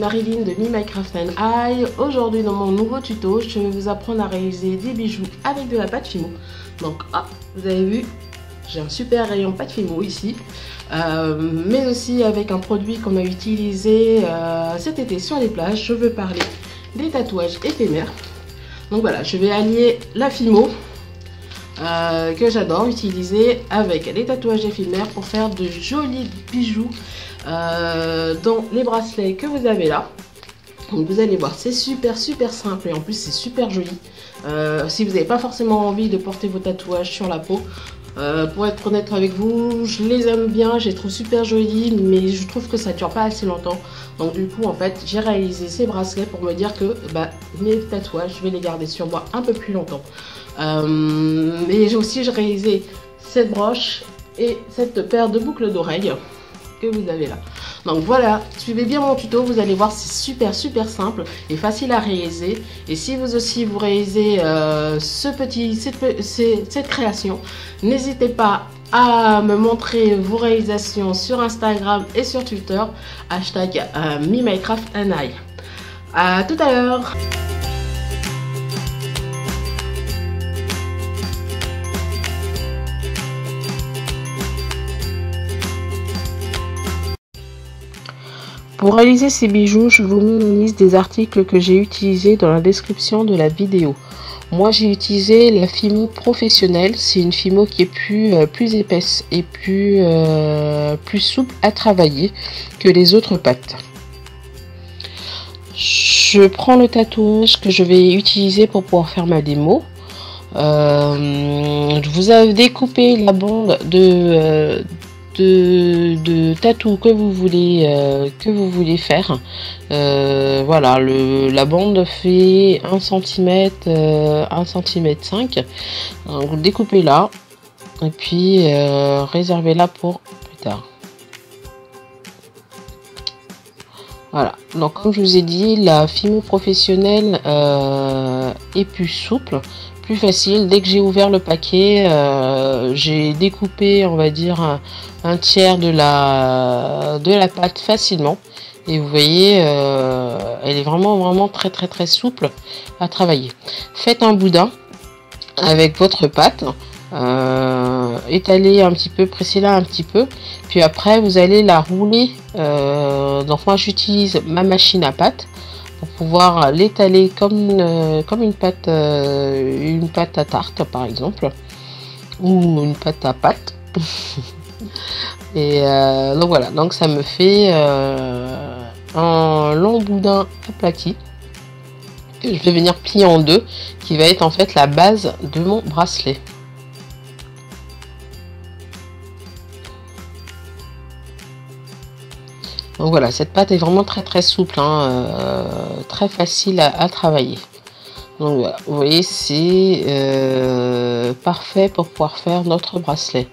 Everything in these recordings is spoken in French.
Marilyn de Minecraft and I. Aujourd'hui dans mon nouveau tuto, je vais vous apprendre à réaliser des bijoux avec de la pâte Fimo. Donc vous avez vu, j'ai un super rayon pâte Fimo ici, mais aussi avec un produit qu'on a utilisé cet été sur les plages. Je veux parler des tatouages éphémères. Donc voilà, je vais allier la Fimo que j'adore utiliser avec les tatouages éphémères pour faire de jolis bijoux dans les bracelets que vous avez là. Donc vous allez voir, c'est super simple et en plus c'est super joli. Si vous n'avez pas forcément envie de porter vos tatouages sur la peau, pour être honnête avec vous, je les aime bien, je les trouve super jolis, mais je trouve que ça dure pas assez longtemps. Donc du coup en fait j'ai réalisé ces bracelets pour me dire que mes tatouages je vais les garder sur moi un peu plus longtemps. Et j'ai aussi réalisé cette broche et cette paire de boucles d'oreilles que vous avez là. Donc voilà, suivez bien mon tuto, vous allez voir, c'est super simple et facile à réaliser. Et si vous aussi vous réalisez cette création, n'hésitez pas à me montrer vos réalisations sur Instagram et sur Twitter, hashtag #MeMinecraftAndI. À tout à l'heure. Pour réaliser ces bijoux, je vous mets la liste des articles que j'ai utilisés dans la description de la vidéo. Moi, j'ai utilisé la Fimo professionnelle. C'est une Fimo qui est plus épaisse et plus souple à travailler que les autres pâtes. Je prends le tatouage que je vais utiliser pour pouvoir faire ma démo. Vous avez découpé la bande de tatou que vous voulez faire. Voilà, la bande fait 1 cm, 1 cm 5. Donc, vous découpez là et puis réservez-la pour plus tard. Voilà, donc comme je vous ai dit, la Fimo professionnelle est plus souple, plus facile. Dès que j'ai ouvert le paquet, j'ai découpé, on va dire, un tiers de la pâte facilement. Et vous voyez, elle est vraiment très souple à travailler. Faites un boudin avec votre pâte, étalez un petit peu, pressez-la un petit peu, puis après vous allez la rouler. Donc moi j'utilise ma machine à pâte pour pouvoir l'étaler comme une pâte à tarte par exemple, ou une pâte à pâte. Et donc voilà, donc ça me fait un long boudin aplati que je vais venir plier en deux, qui va être en fait la base de mon bracelet. Donc voilà, cette pâte est vraiment très souple, hein, très facile à travailler. Donc voilà, vous voyez, c'est parfait pour pouvoir faire notre bracelet.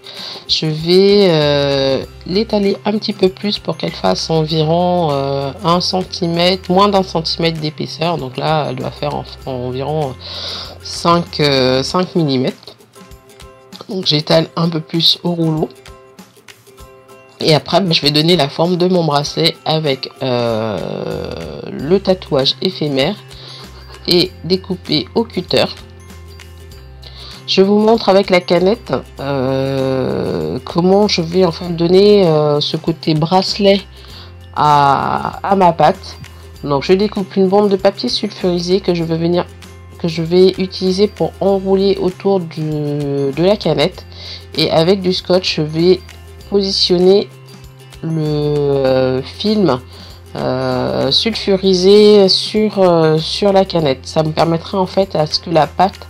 Je vais l'étaler un petit peu plus pour qu'elle fasse environ 1 cm, moins d'1 cm d'épaisseur. Donc là, elle doit faire environ 5 mm. Donc j'étale un peu plus au rouleau. Et après, je vais donner la forme de mon bracelet avec le tatouage éphémère et découpé au cutter. Je vous montre avec la canette comment je vais en fait donner ce côté bracelet à ma pâte. Donc je découpe une bande de papier sulfurisé que je vais utiliser pour enrouler autour de la canette, et avec du scotch je vais positionner le film sulfurisé sur la canette. Ça me permettra en fait à ce que la pâte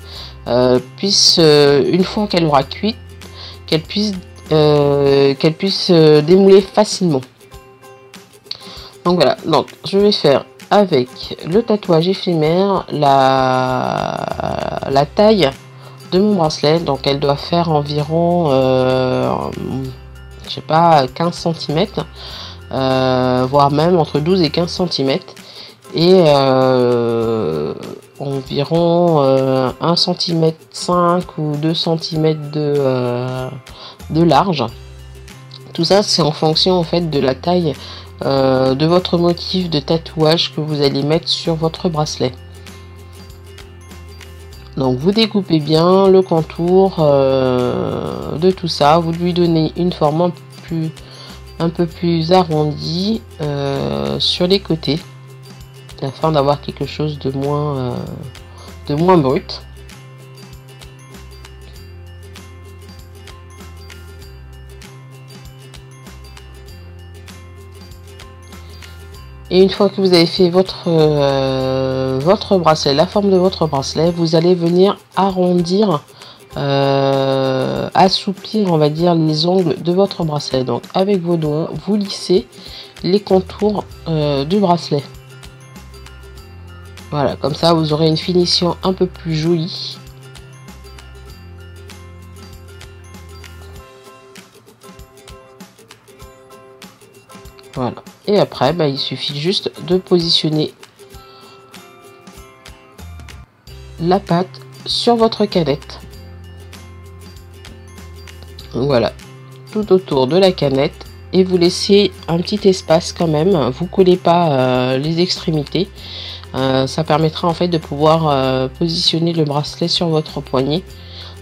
puisse, une fois qu'elle aura cuit, qu'elle puisse démouler facilement. Donc voilà, donc je vais faire avec le tatouage éphémère la taille de mon bracelet. Donc elle doit faire environ je sais pas, 15 cm, voire même entre 12 et 15 cm, et environ 1 cm 5 ou 2 cm de large. Tout ça c'est en fonction en fait de la taille de votre motif de tatouage que vous allez mettre sur votre bracelet. Donc vous découpez bien le contour de tout ça, vous lui donnez une forme un peu plus arrondie sur les côtés, afin d'avoir quelque chose de moins brut. Et une fois que vous avez fait votre bracelet, la forme de votre bracelet, vous allez venir arrondir, assouplir, on va dire, les ongles de votre bracelet. Donc avec vos doigts, vous lissez les contours du bracelet. Voilà, comme ça vous aurez une finition un peu plus jolie. Voilà. Et après, il suffit juste de positionner la pâte sur votre canette. Voilà, tout autour de la canette. Et vous laissez un petit espace quand même. Vous collez pas les extrémités. Ça permettra en fait de pouvoir positionner le bracelet sur votre poignet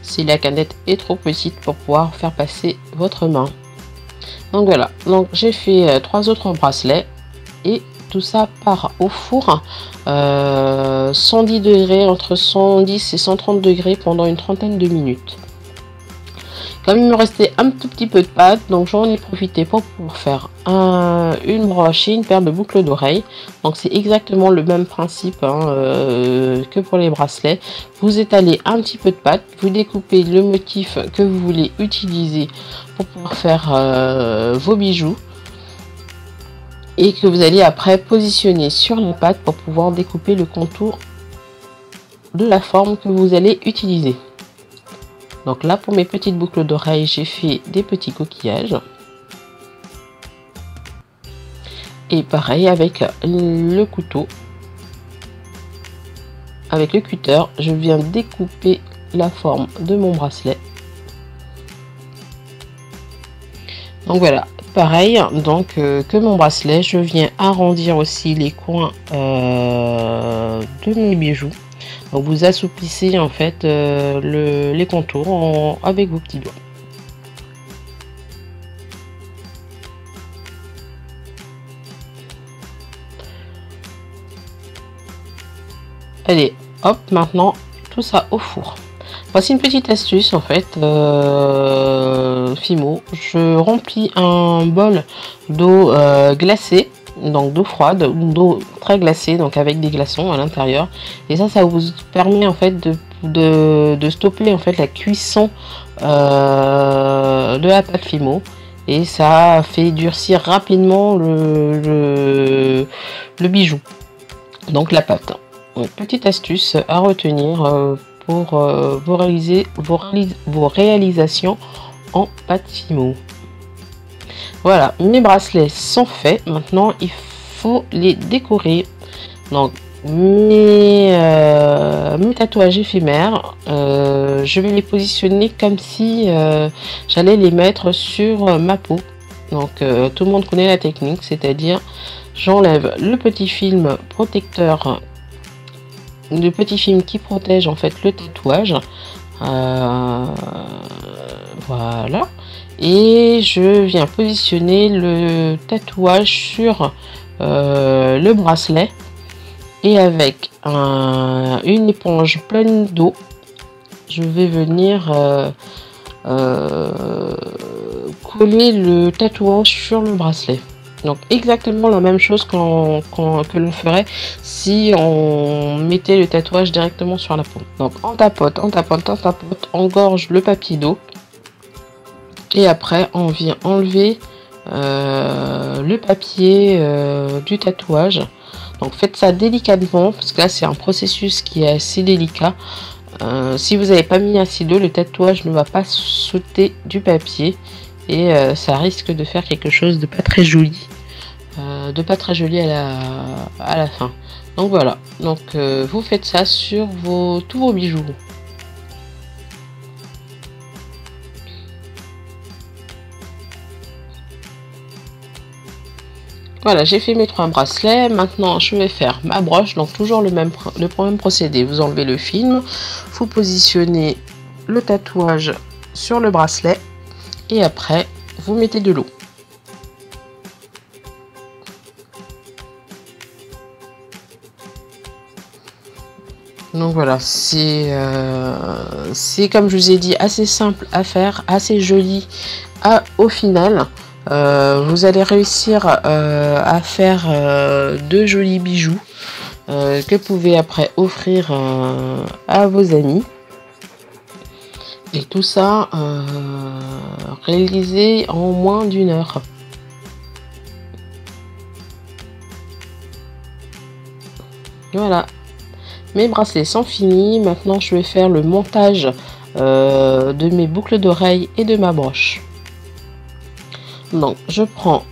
si la canette est trop petite pour pouvoir faire passer votre main. Donc voilà, donc j'ai fait 3 autres bracelets et tout ça part au four 110 degrés, entre 110 et 130 degrés pendant une trentaine de minutes. Comme il me restait un tout petit peu de pâte, donc j'en ai profité pour faire une broche et une paire de boucles d'oreilles. Donc c'est exactement le même principe que pour les bracelets. Vous étalez un petit peu de pâte, vous découpez le motif que vous voulez utiliser pour pouvoir faire vos bijoux. Et que vous allez après positionner sur la pâte pour pouvoir découper le contour de la forme que vous allez utiliser. Donc là, pour mes petites boucles d'oreilles, j'ai fait des petits coquillages. Et pareil avec le couteau, avec le cutter, je viens découper la forme de mon bracelet. Donc voilà, pareil, donc que mon bracelet, je viens arrondir aussi les coins de mes bijoux. Donc vous assouplissez en fait les contours avec vos petits doigts. Allez, hop, maintenant tout ça au four. Voici une petite astuce en fait, Fimo. Je remplis un bol d'eau glacée, donc d'eau froide ou d'eau très glacée, donc avec des glaçons à l'intérieur. Et ça vous permet en fait de stopper en fait la cuisson de la pâte Fimo. Et ça fait durcir rapidement le bijou, donc la pâte. Donc, petite astuce à retenir pour vos réalisations en pâte Fimo. Voilà, mes bracelets sont faits. Maintenant, il faut les décorer. Donc, mes tatouages éphémères, je vais les positionner comme si j'allais les mettre sur ma peau. Donc, tout le monde connaît la technique, c'est-à-dire j'enlève le petit film protecteur, le petit film qui protège en fait le tatouage. Voilà, et je viens positionner le tatouage sur le bracelet, et avec une éponge pleine d'eau, je vais venir coller le tatouage sur le bracelet. Donc exactement la même chose que l'on ferait si on mettait le tatouage directement sur la peau. Donc on tapote, on gorge le papier d'eau. Et après on vient enlever le papier du tatouage. Donc faites ça délicatement, parce que là c'est un processus qui est assez délicat. Si vous n'avez pas mis assez d'eau, le tatouage ne va pas sauter du papier. Et ça risque de faire quelque chose de pas très joli. À la fin. Donc voilà, donc vous faites ça sur tous vos bijoux. Voilà, j'ai fait mes 3 bracelets. Maintenant, je vais faire ma broche. Donc, toujours le même procédé. Vous enlevez le film, vous positionnez le tatouage sur le bracelet et après, vous mettez de l'eau. Donc voilà, c'est comme je vous ai dit, assez simple à faire, assez joli au final. Vous allez réussir à faire de jolis bijoux que vous pouvez après offrir à vos amis. Et tout ça réalisé en moins d'1 heure. Voilà. Mes bracelets sont finis. Maintenant, je vais faire le montage de mes boucles d'oreilles et de ma broche. Donc, je prends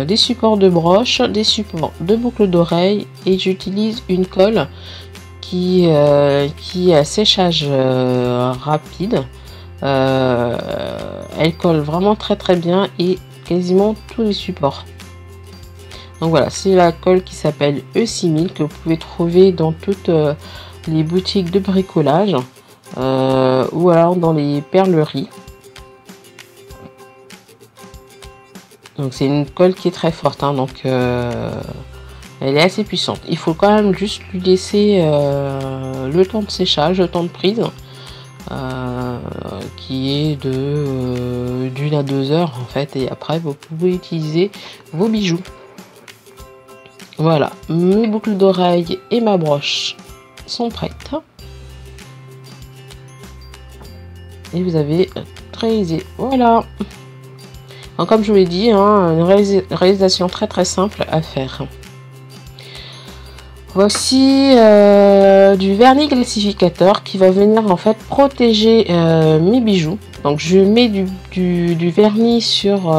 des supports de broche, des supports de boucles d'oreilles et j'utilise une colle qui est à séchage rapide. Elle colle vraiment très bien et quasiment tous les supports. Donc voilà, c'est la colle qui s'appelle E6000 que vous pouvez trouver dans toutes les boutiques de bricolage ou alors dans les perleries. Donc c'est une colle qui est très forte, hein, donc elle est assez puissante. Il faut quand même juste lui laisser le temps de séchage, le temps de prise, qui est de d'1 à 2 heures en fait, et après vous pouvez utiliser vos bijoux. Voilà, mes boucles d'oreilles et ma broche sont prêtes. Et vous avez réalisé. Voilà. Donc, comme je vous l'ai dit, hein, une réalisation très simple à faire. Voici du vernis glacificateur qui va venir en fait protéger mes bijoux. Donc je mets du vernis sur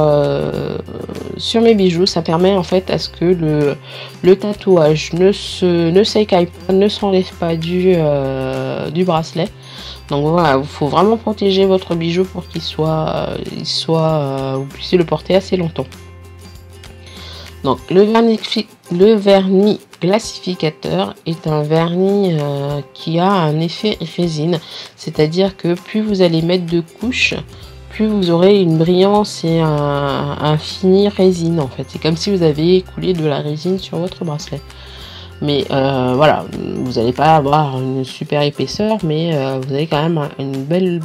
mes bijoux. Ça permet en fait à ce que le tatouage ne s'écaille pas, ne s'enlève pas du bracelet. Donc voilà, il faut vraiment protéger votre bijou pour qu'il soit, vous puissiez le porter assez longtemps. Donc le vernis glacificateur est un vernis qui a un effet résine, c'est-à-dire que plus vous allez mettre de couches, plus vous aurez une brillance et un fini résine en fait. C'est comme si vous aviez coulé de la résine sur votre bracelet. Mais voilà, vous n'allez pas avoir une super épaisseur, mais vous avez quand même une belle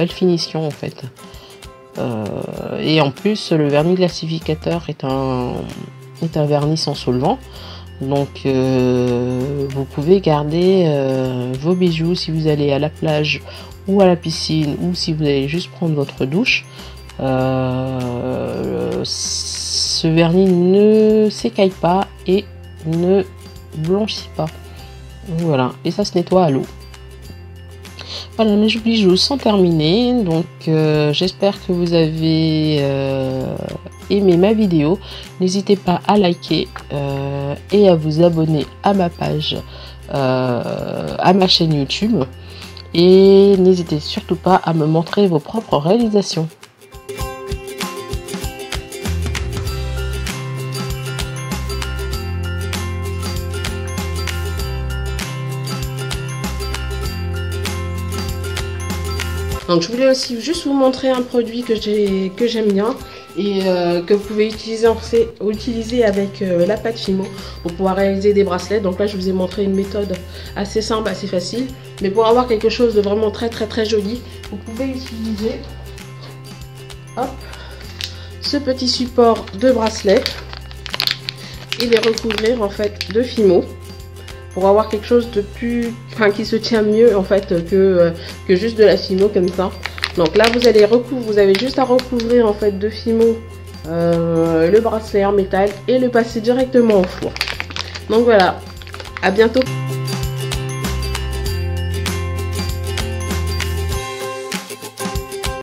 finition en fait. Et en plus, le vernis glacificateur est un vernis sans solvant. Donc vous pouvez garder vos bijoux si vous allez à la plage ou à la piscine, ou si vous allez juste prendre votre douche. Ce vernis ne s'écaille pas et ne blanchit pas. Voilà, et ça se nettoie à l'eau. Voilà, mes bijoux sont terminés, donc j'espère que vous avez aimé ma vidéo. N'hésitez pas à liker et à vous abonner à ma page, à ma chaîne YouTube, et n'hésitez surtout pas à me montrer vos propres réalisations. Donc je voulais aussi juste vous montrer un produit que j'aime bien et que vous pouvez utiliser avec la pâte Fimo pour pouvoir réaliser des bracelets. Donc là je vous ai montré une méthode assez simple, assez facile, mais pour avoir quelque chose de vraiment très joli, vous pouvez utiliser ce petit support de bracelet et les recouvrir en fait de Fimo, pour avoir quelque chose de plus, qui se tient mieux en fait que juste de la Fimo comme ça. Donc là vous avez juste à recouvrir en fait de Fimo le bracelet en métal et le passer directement au four. Donc voilà, à bientôt.